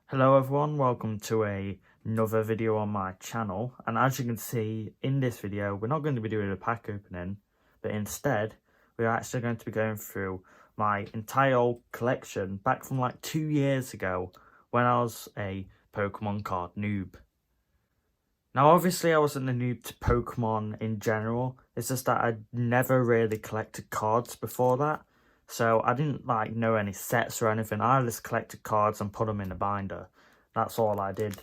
Hello everyone, welcome to another video on my channel, and as you can see in this video we're not going to be doing a pack opening, but instead we're actually going to be going through my entire old collection back from like 2 years ago when I was a Pokemon card noob. Now obviously I wasn't a noob to Pokemon in general, it's just that I'd never really collected cards before that. So I didn't know any sets or anything. I just collected cards and put them in a binder. That's all I did.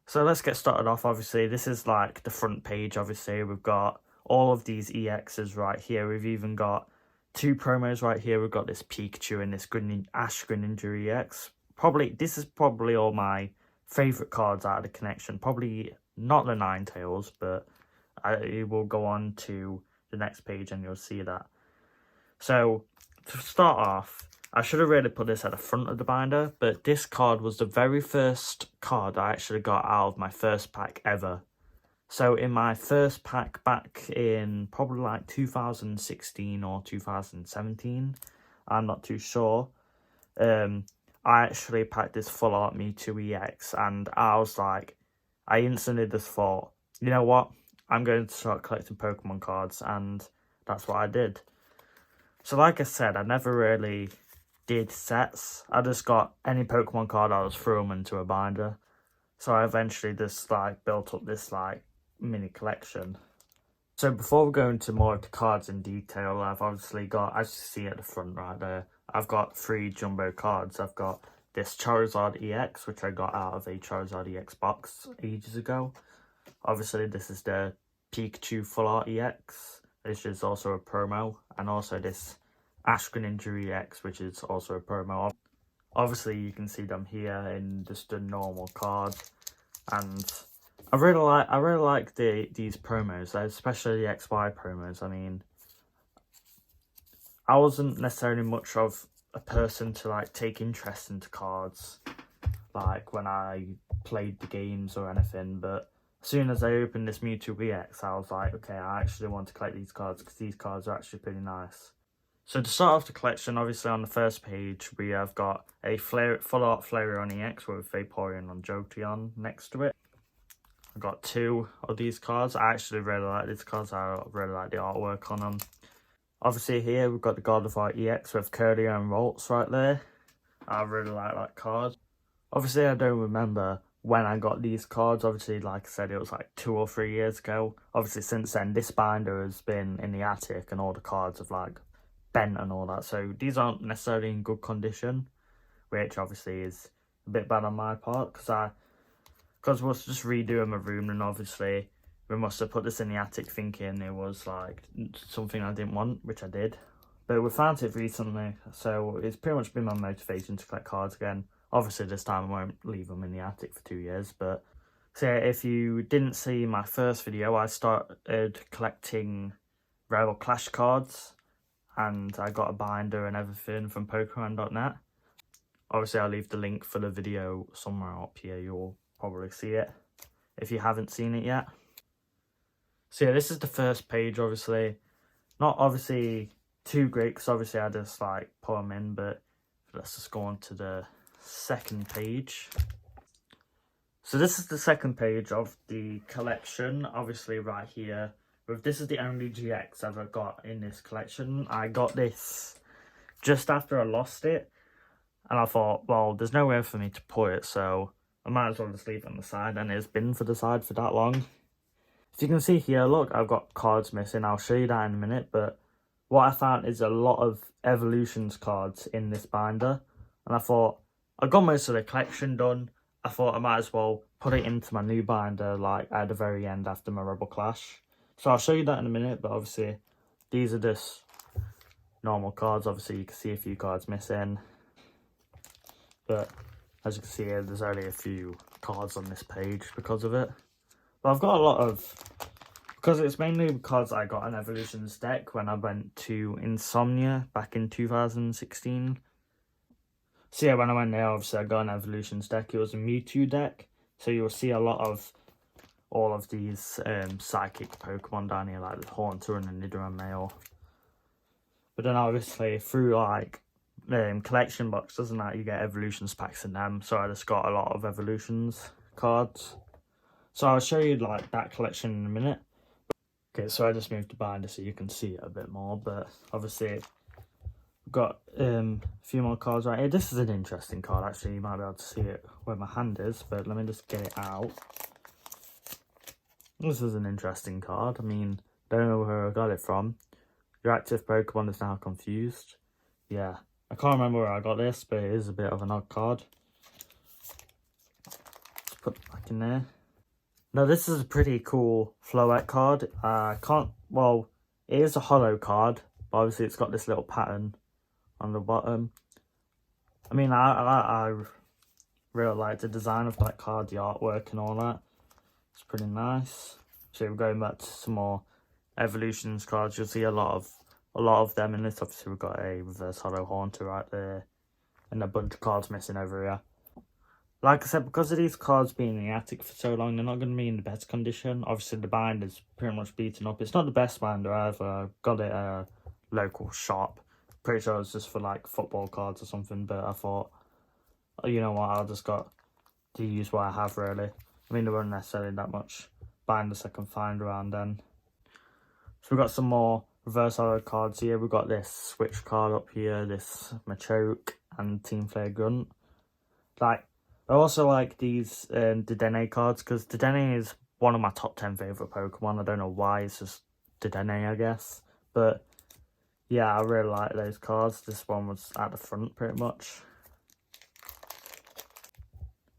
So let's get started off. Obviously this is like the front page. Obviously we've got all of these EXs right here. We've even got two promos right here. We've got this Pikachu and this Ash Greninja EX. This is probably all my favourite cards out of the connection. Probably not the Ninetales, but I will go on to the next page and you'll see that. So, to start off, I should have really put this at the front of the binder, but this card was the very first card I actually got out of my first pack ever. So, in my first pack back in probably like 2016 or 2017, I'm not too sure, I actually packed this Full Art Mewtwo EX, and I instantly just thought, you know what, I'm going to start collecting Pokemon cards, and that's what I did. So like I said, I never really did sets. I just got any Pokemon card, I just threw them into a binder. So I eventually just built up this mini collection. So before we go into more of the cards in detail, I've obviously got, as you see at the front right there, I've got 3 jumbo cards. I've got this Charizard EX, which I got out of a Charizard EX box ages ago. Obviously this is the Pikachu Full Art EX. This is also a promo, and also this Ash Greninja EX, which is also a promo. Obviously, you can see them here in just a normal card, and I really like these promos, especially the XY promos. I mean, I wasn't necessarily much of a person to take interest into cards, when I played the games or anything, but as soon as I opened this Mewtwo EX, I was like, okay, I actually want to collect these cards because these cards are actually pretty nice. So to start off the collection, obviously on the first page, we have got a Full Art Flareon EX with Vaporeon and Jolteon next to it. I've got 2 of these cards. I actually really like these cards. I really like the artwork on them. Obviously here we've got the Gardevoir EX with Curlier and Ralts right there. I really like that card. Obviously I don't remember when I got these cards. Obviously, like I said, it was 2 or 3 years ago. Obviously since then this binder has been in the attic and all the cards have bent and all that, so these aren't necessarily in good condition, which obviously is a bit bad on my part because we was just redoing my room, and obviously we must have put this in the attic thinking it was something I didn't want, which I did, but we found it recently, so it's pretty much been my motivation to collect cards again. Obviously this time I won't leave them in the attic for 2 years, but so yeah, if you didn't see my first video, I started collecting Rebel Clash cards, and I got a binder and everything from Pokemon.net. Obviously I'll leave the link for the video somewhere up here, you'll probably see it if you haven't seen it yet. So yeah, this is the first page. Obviously not obviously too great because obviously I just put them in, but let's just go on to the second page. So this is the second page of the collection. Obviously right here, this is the only GX I've ever got in this collection. I got this just after I lost it, and I thought, well, there's nowhere for me to put it, so I might as well just leave it on the side, and it's been for the side for that long. If you can see here, look, I've got cards missing. I'll show you that in a minute, but what I found is a lot of Evolutions cards in this binder, and I thought, I got most of the collection done. I thought I might as well put it into my new binder at the very end after my Rebel Clash. So I'll show you that in a minute, but obviously these are just normal cards. Obviously you can see a few cards missing, but as you can see here, there's only a few cards on this page because of it. But I've got a lot of, because it's mainly because I got an Evolutions deck when I went to Insomnia back in 2016. So yeah, when I went there, obviously I got an Evolutions deck. It was a Mewtwo deck, so you'll see a lot of all of these psychic Pokemon down here, like the Haunter and the Nidoran male. But then obviously through collection box, doesn't that? You get evolutions packs in them. So I just got a lot of evolutions cards. So I'll show you like that collection in a minute. Okay, so I just moved the binder so you can see it a bit more. But obviously, I've got a few more cards right here. This is an interesting card, actually. You might be able to see it where my hand is, but let me just get it out. This is an interesting card. I mean, don't know where I got it from. Your active Pokemon is now confused. Yeah, I can't remember where I got this, but it is a bit of an odd card. Let's put it back in there. Now, this is a pretty cool Floette card. Well, it is a holo card, but obviously it's got this little pattern on the bottom. I mean, I really like the design of that card, the artwork and all that. It's pretty nice. So we're going back to some more evolutions cards. You'll see a lot of them in this. Obviously, we've got a reverse holo Haunter right there, and a bunch of cards missing over here. Like I said, because of these cards being in the attic for so long, they're not going to be in the best condition. Obviously, the binder's pretty much beaten up. It's not the best binder either. I got it at a local shop. Pretty sure it's just for like football cards or something, but I thought, oh, you know what, I'll just got to use what I have really. I mean, there weren't necessarily that much binders I can find around then. So we've got some more reverse holo cards here. We've got this switch card up here, this Machoke and Team Flare Grunt. Like, I also like these Dedenne cards, because Dedenne is one of my top 10 favourite Pokemon. I don't know why, it's just Dedenne, I guess. But yeah, I really like those cards. This one was at the front pretty much.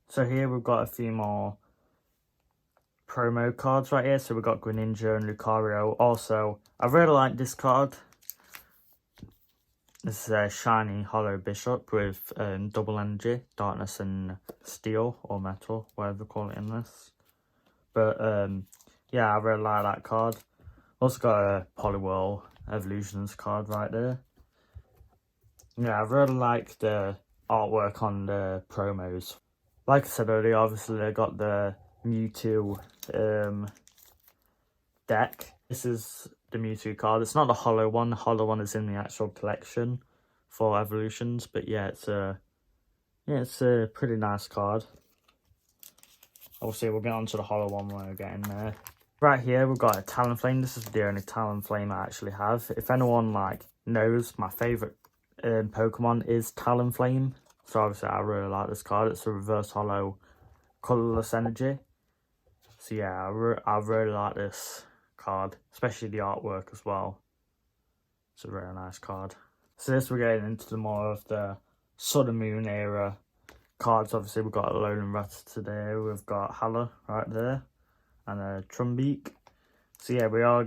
So here we've got a few more promo cards right here. So we've got Greninja and Lucario. Also, I really like this card. This is a shiny holo Bishop with double energy, darkness and steel or metal, whatever you call it in this. But yeah, I really like that card. Also got a Poliwhirl Evolutions card right there. Yeah, I really like the artwork on the promos. Like I said earlier, obviously they got the Mewtwo deck. This is the Mewtwo card. It's not the holo one. The holo one is in the actual collection for evolutions, but yeah, it's a pretty nice card. Obviously, we'll get onto the holo one when we get in there. Right here, we've got a Talonflame. This is the only Talonflame I actually have. If anyone like knows, my favourite Pokemon is Talonflame. So obviously, I really like this card. It's a reverse holo colourless energy. So yeah, I really like this card, especially the artwork as well. It's a really nice card. So this, we're getting into the more of the Sun and Moon era cards. Obviously, we've got a Alolan Rattata there. We've got Hala right there, and a Trumbeak. So yeah, we are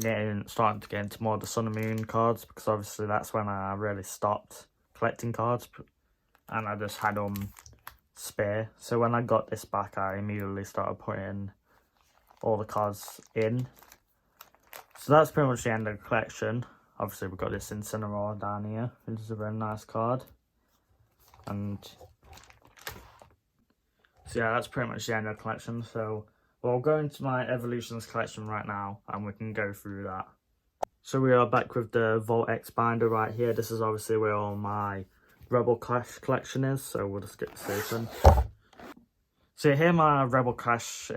starting to get into more of the Sun and Moon cards, because obviously that's when I really stopped collecting cards, and I just had spare. So when I got this back, I immediately started putting all the cards in. So that's pretty much the end of the collection. Obviously, we've got this Incineroar down here, which is a very nice card. And so yeah, that's pretty much the end of the collection. So we'll go into my Evolutions collection right now, and we can go through that. So we are back with the Volt X binder right here. This is obviously where all my Rebel Clash collection is, so we'll just get this open. So here are my Rebel Clash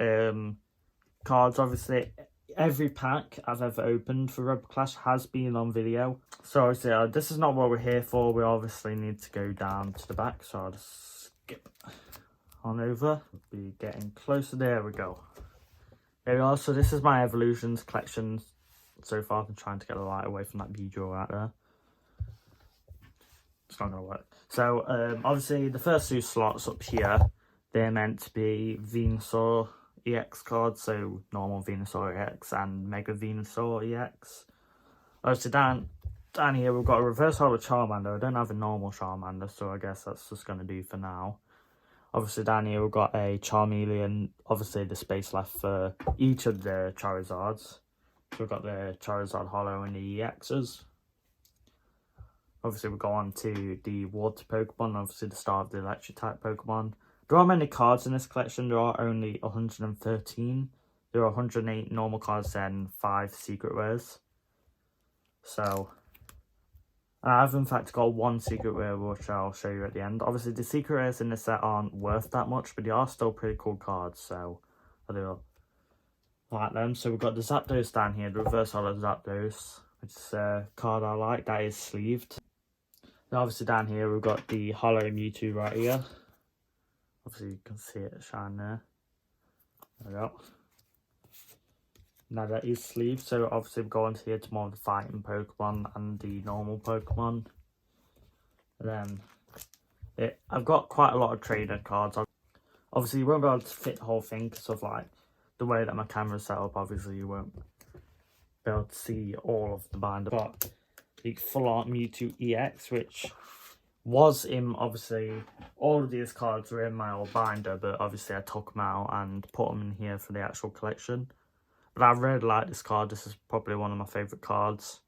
cards. Obviously, every pack I've ever opened for Rebel Clash has been on video. So obviously, this is not what we're here for. We obviously need to go down to the back, so I'll just skip on over. We'll be getting closer. There we go. There we are. So this is my Evolutions collection so far. I've been trying to get the light away from that view right there. It's not going to work. So obviously, the first two slots up here, they're meant to be Venusaur EX cards, so normal Venusaur EX and Mega Venusaur EX. So down here we've got a reverse holo Charmander. I don't have a normal Charmander, so I guess that's just going to do for now. Obviously down here we've got a Charmeleon, obviously the space left for each of the Charizards. So we've got the Charizard holo and the EXs. Obviously we go on to the water Pokemon, obviously the start of the electric type Pokemon. There are many cards in this collection. There are only 113. There are 108 normal cards and 5 secret rares. So And I've in fact got one secret rare which I'll show you at the end. Obviously the secret rares in this set aren't worth that much, but they are still pretty cool cards, so I do like them. So we've got the Zapdos down here, the reverse holo Zapdos, which is a card I like, that is sleeved. Then obviously down here we've got the holo Mewtwo right here. Obviously you can see it shine there. There we go. Now that is sleeved, so obviously we go on to here to more of the fighting Pokemon and the normal Pokemon. And then I've got quite a lot of traded cards. Obviously you won't be able to fit the whole thing because of like the way that my camera's set up. Obviously you won't be able to see all of the binder. But the full art Mewtwo EX, which was in, obviously all of these cards were in my old binder, but obviously I took them out and put them in here for the actual collection. But I really like this card. This is probably one of my favourite cards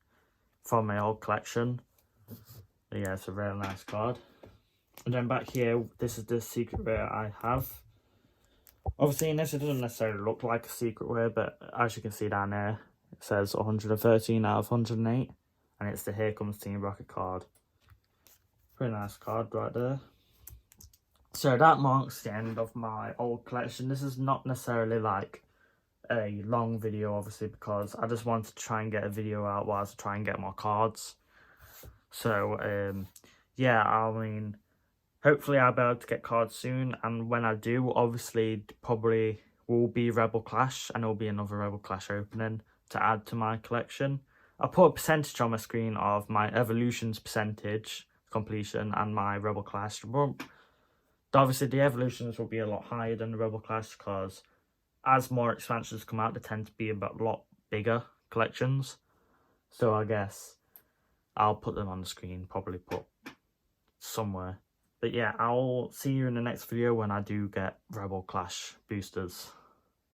from my old collection. But yeah, it's a really nice card. And then back here, this is the secret rare I have. Obviously in this it doesn't necessarily look like a secret rare, but as you can see down there, it says 113 out of 108. And it's the Here Comes Team Rocket card. Pretty nice card right there. So that marks the end of my old collection. This is not necessarily like a long video, obviously, because I just wanted to try and get a video out whilst I try and get more cards. So yeah, I mean, hopefully I'll be able to get cards soon, and when I do, obviously probably will be Rebel Clash, and there'll be another Rebel Clash opening to add to my collection. I put a percentage on my screen of my evolutions percentage completion and my Rebel Clash. Obviously the evolutions will be a lot higher than the Rebel Clash because as more expansions come out, they tend to be a lot bigger collections. So I guess I'll put them on the screen, probably put somewhere. But yeah, I'll see you in the next video when I do get Rebel Clash boosters.